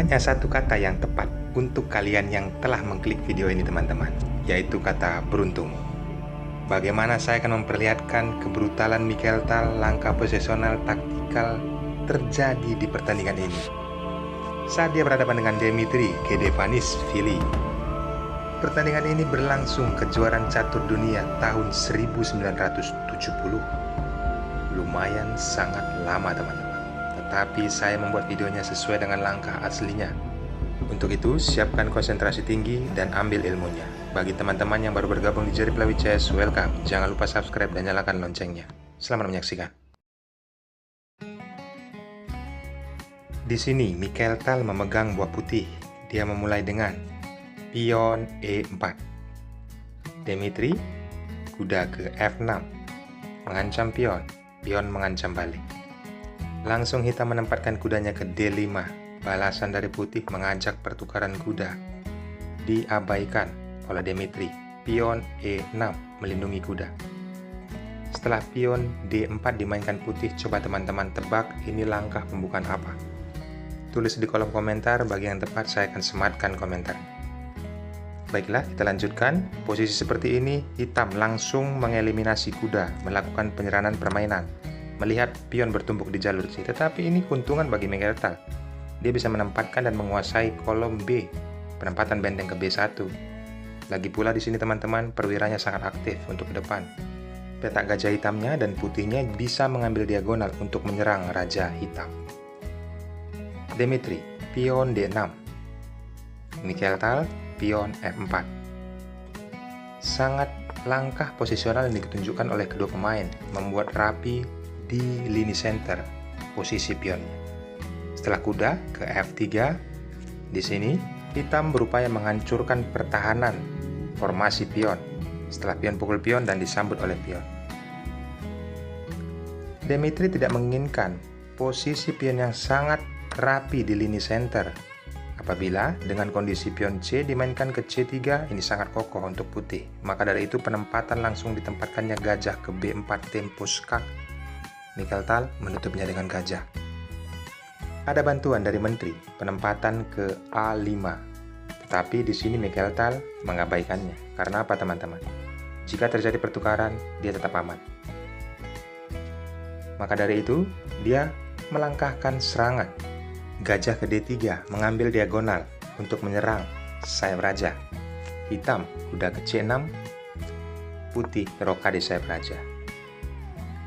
Hanya satu kata yang tepat untuk kalian yang telah mengklik video ini teman-teman, yaitu kata beruntung. Bagaimana saya akan memperlihatkan kebrutalan Michael Tal, langkah posisional taktikal terjadi di pertandingan ini saat dia berhadapan dengan Dmitry Gedevanishvili. Pertandingan ini berlangsung kejuaraan catur dunia tahun 1970. Lumayan sangat lama teman-teman, tetapi saya membuat videonya sesuai dengan langkah aslinya. Untuk itu, siapkan konsentrasi tinggi dan ambil ilmunya. Bagi teman-teman yang baru bergabung di Jerry Play with Chess, welcome. Jangan lupa subscribe dan nyalakan loncengnya. Selamat menyaksikan. Di sini, Michael Tal memegang buah putih. Dia memulai dengan pion E4. Dmitry, kuda ke F6. Mengancam pion, pion mengancam balik. Langsung hitam menempatkan kudanya ke D5. Balasan dari putih mengajak pertukaran kuda. Diabaikan oleh Dmitry. Pion E6 melindungi kuda. Setelah pion D4 dimainkan putih, coba teman-teman tebak ini langkah pembukaan apa? Tulis di kolom komentar, bagi yang tepat saya akan sematkan komentar. Baiklah, kita lanjutkan. Posisi seperti ini, hitam langsung mengeliminasi kuda, melakukan penyeranan permainan, melihat pion bertumpuk di jalur C. Tetapi ini keuntungan bagi Michael Tal. Dia bisa menempatkan dan menguasai kolom B, penempatan benteng ke B1. Lagi pula di sini teman-teman, perwiranya sangat aktif untuk ke depan. Petak gajah hitamnya dan putihnya bisa mengambil diagonal untuk menyerang raja hitam. Dmitry, pion D6. Michael Tal, pion F4. Sangat langkah posisional yang ditunjukkan oleh kedua pemain, membuat rapi di lini center posisi pionnya. Setelah kuda ke F3, di sini hitam berupaya menghancurkan pertahanan formasi pion. Setelah pion pukul pion dan disambut oleh pion. Dmitry tidak menginginkan posisi pion yang sangat rapi di lini center. Apabila dengan kondisi pion C dimainkan ke C3, ini sangat kokoh untuk putih. Maka dari itu penempatan langsung ditempatkannya gajah ke B4 tempo skak. Michael Tal menutupnya dengan gajah. Ada bantuan dari menteri, penempatan ke A5. Tetapi di sini Michael Tal mengabaikannya. Karena apa teman-teman? Jika terjadi pertukaran, dia tetap aman. Maka dari itu, dia melangkahkan serangan. Gajah ke D3 mengambil diagonal untuk menyerang sayap raja. Hitam kuda ke C6, putih rokade sayap raja.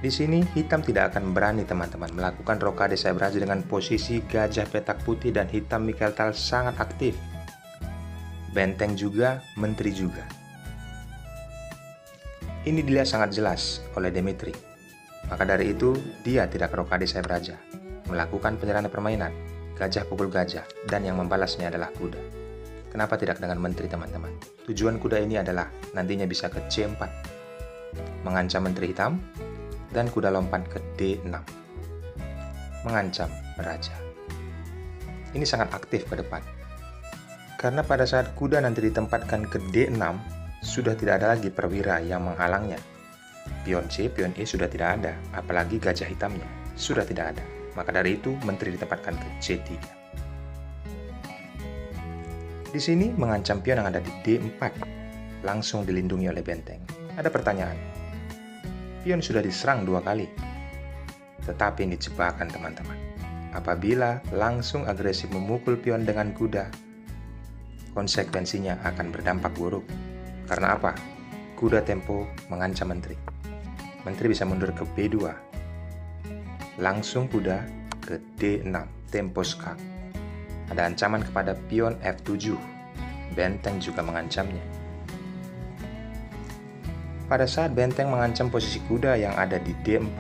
Di sini hitam tidak akan berani teman-teman melakukan rokade sayap raja dengan posisi gajah petak putih dan hitam Michael Tal sangat aktif. Benteng juga, menteri juga. Ini dilihat sangat jelas oleh Dmitry. Maka dari itu dia tidak rokade sayap raja, melakukan penyerahan permainan, gajah pukul gajah, dan yang membalasnya adalah kuda. Kenapa tidak dengan menteri teman-teman? Tujuan kuda ini adalah nantinya bisa ke C4, mengancam menteri hitam, dan kuda lompat ke D6, mengancam raja. Ini sangat aktif ke depan. Karena pada saat kuda nanti ditempatkan ke D6, sudah tidak ada lagi perwira yang menghalangnya. Pion C, pion E sudah tidak ada, apalagi gajah hitamnya sudah tidak ada. Maka dari itu menteri ditempatkan ke C3. Di sini mengancam pion yang ada di D4, langsung dilindungi oleh benteng. Ada pertanyaan. Pion sudah diserang 2 kali, tetapi ini jebakan teman-teman. Apabila langsung agresif memukul pion dengan kuda, konsekuensinya akan berdampak buruk. Karena apa? Kuda tempo mengancam menteri. Menteri bisa mundur ke B2. Langsung kuda ke D6, tempo skak. Ada ancaman kepada pion F7. Benteng juga mengancamnya. Pada saat benteng mengancam posisi kuda yang ada di D4,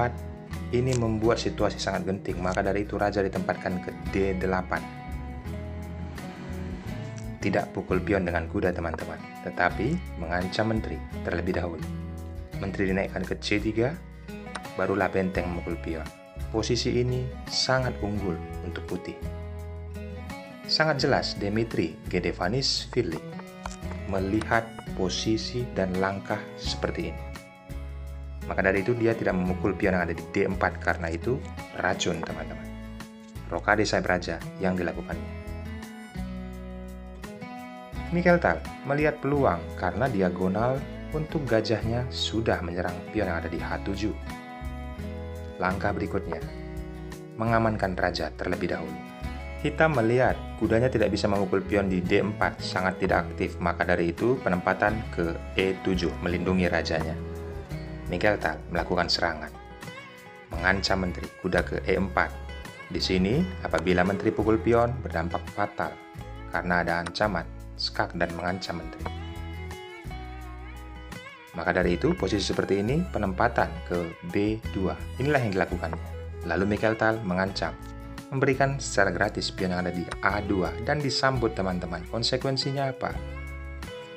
ini membuat situasi sangat genting. Maka dari itu raja ditempatkan ke D8. Tidak pukul pion dengan kuda teman-teman, tetapi mengancam menteri terlebih dahulu. Menteri dinaikkan ke C3, barulah benteng memukul pion. Posisi ini sangat unggul untuk putih. Sangat jelas Dmitry Gedevanishvili melihat posisi dan langkah seperti ini. Maka dari itu dia tidak memukul pion yang ada di D4, karena itu racun teman-teman. Rokade sayap raja yang dilakukannya. Mikeltal melihat peluang karena diagonal untuk gajahnya sudah menyerang pion yang ada di H7. Langkah berikutnya, mengamankan raja terlebih dahulu. Hitam melihat kudanya tidak bisa memukul pion di D4, sangat tidak aktif, maka dari itu penempatan ke E7 melindungi rajanya. Mikeltal melakukan serangan, mengancam menteri, kuda ke E4. Di sini, apabila menteri pukul pion berdampak fatal karena ada ancaman skak dan mengancam menteri. Maka dari itu, posisi seperti ini penempatan ke B2. Inilah yang dilakukannya. Lalu Mikeltal mengancam, memberikan secara gratis pion yang ada di A2 dan disambut teman-teman. Konsekuensinya apa?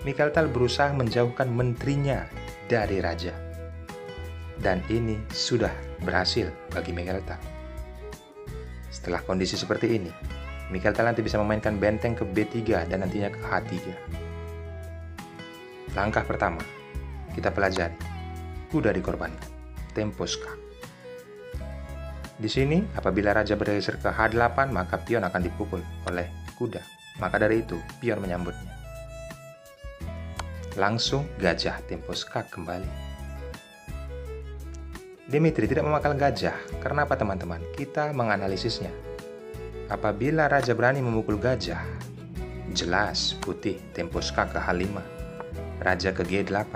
Mikeltal berusaha menjauhkan menterinya dari raja. Dan ini sudah berhasil bagi Mikeltal. Setelah kondisi seperti ini, Mikeltal nanti bisa memainkan benteng ke B3 dan nantinya ke H3. Langkah pertama, kita pelajari. Kuda dikorbankan. Tempo skak. Di sini, apabila raja bergeser ke H8, maka pion akan dipukul oleh kuda. Maka dari itu, pion menyambutnya. Langsung gajah tempo skak kembali. Dmitri tidak memakan gajah. Karena apa teman-teman? Kita menganalisisnya. Apabila raja berani memukul gajah, jelas putih tempo skak ke H5, raja ke G8.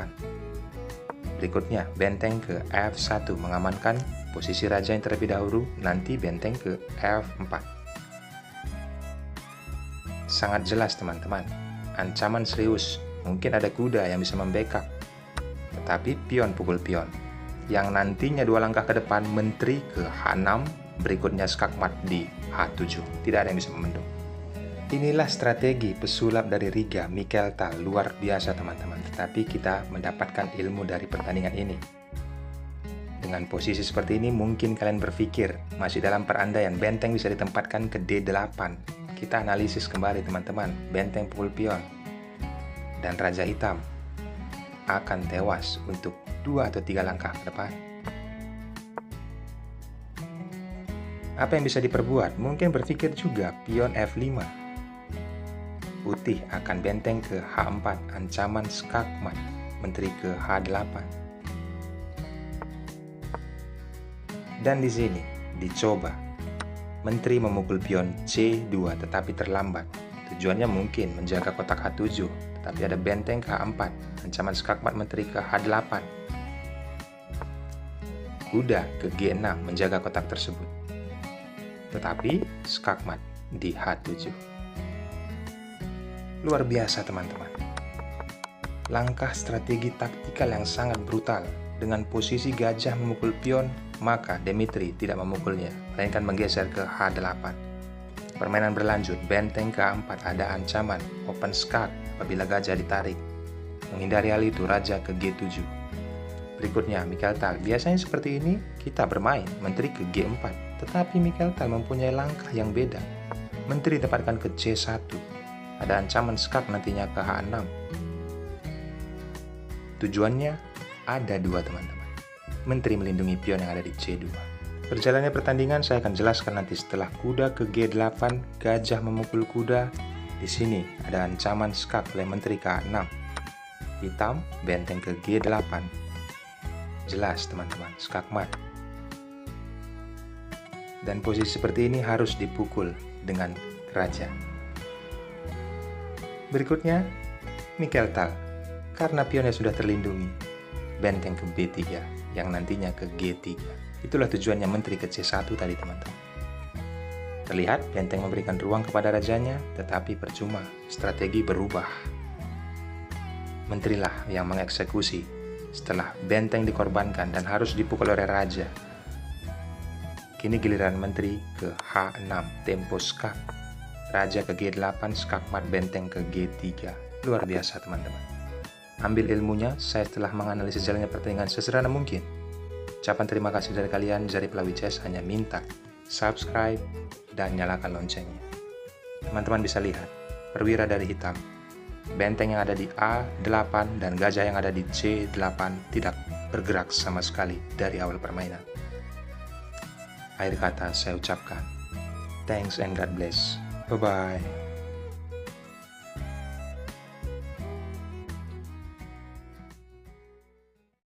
Berikutnya benteng ke F1 mengamankan posisi raja yang terlebih dahulu, nanti benteng ke F4. Sangat jelas teman-teman, ancaman serius, mungkin ada kuda yang bisa membackup, tetapi pion pukul pion, yang nantinya 2 langkah ke depan menteri ke H6, berikutnya skakmat di H7. Tidak ada yang bisa membendung. Inilah strategi pesulap dari Riga Mikeltal, luar biasa teman-teman. Tetapi kita mendapatkan ilmu dari pertandingan ini. Dengan posisi seperti ini mungkin kalian berpikir masih dalam perandaian benteng bisa ditempatkan ke D8. Kita analisis kembali teman-teman, benteng pukul pion dan raja hitam akan tewas untuk 2 atau 3 langkah ke depan. Apa yang bisa diperbuat? Mungkin berpikir juga pion F5. Putih akan benteng ke H4, ancaman skakmat, menteri ke H8. Dan di sini dicoba menteri memukul pion C2 tetapi terlambat. Tujuannya mungkin menjaga kotak H7, tetapi ada benteng ke H4, ancaman skakmat menteri ke H8. Kuda ke G6 menjaga kotak tersebut. Tetapi skakmat di H7. Luar biasa teman-teman. Langkah strategi taktikal yang sangat brutal. Dengan posisi gajah memukul pion, maka Dmitri tidak memukulnya, melainkan menggeser ke H8. Permainan berlanjut, benteng ke A4 ada ancaman open skak apabila gajah ditarik. Menghindari hal itu, raja ke G7. Berikutnya, Mikeltal. Biasanya seperti ini, kita bermain menteri ke G4. Tetapi Mikeltal mempunyai langkah yang beda. Menteri ditempatkan ke C1. Ada ancaman skak nantinya ke H6. Tujuannya ada 2 teman-teman. Menteri melindungi pion yang ada di C2. Berjalannya pertandingan saya akan jelaskan nanti setelah kuda ke G8, gajah memukul kuda. Di sini ada ancaman skak oleh menteri ke A6. Hitam, benteng ke G8. Jelas teman-teman, skakmat. Dan posisi seperti ini harus dipukul dengan raja. Berikutnya, Mikeltal. Karena pionnya sudah terlindungi, benteng ke B3 yang nantinya ke G3. Itulah tujuannya menteri ke C1 tadi teman-teman. Terlihat benteng memberikan ruang kepada rajanya, tetapi percuma, strategi berubah. Menterilah yang mengeksekusi setelah benteng dikorbankan dan harus dipukul oleh raja. Kini giliran menteri ke H6, tempo skak. Raja ke G8, skakmat benteng ke G3. Luar biasa teman-teman. Ambil ilmunya, saya telah menganalisis jalannya pertandingan sesederhana mungkin. Ucapan terima kasih dari kalian, Jari Pelawi Chess hanya minta subscribe dan nyalakan loncengnya. Teman-teman bisa lihat, perwira dari hitam. Benteng yang ada di A8 dan gajah yang ada di C8 tidak bergerak sama sekali dari awal permainan. Akhir kata saya ucapkan, thanks and God bless. Bye-bye.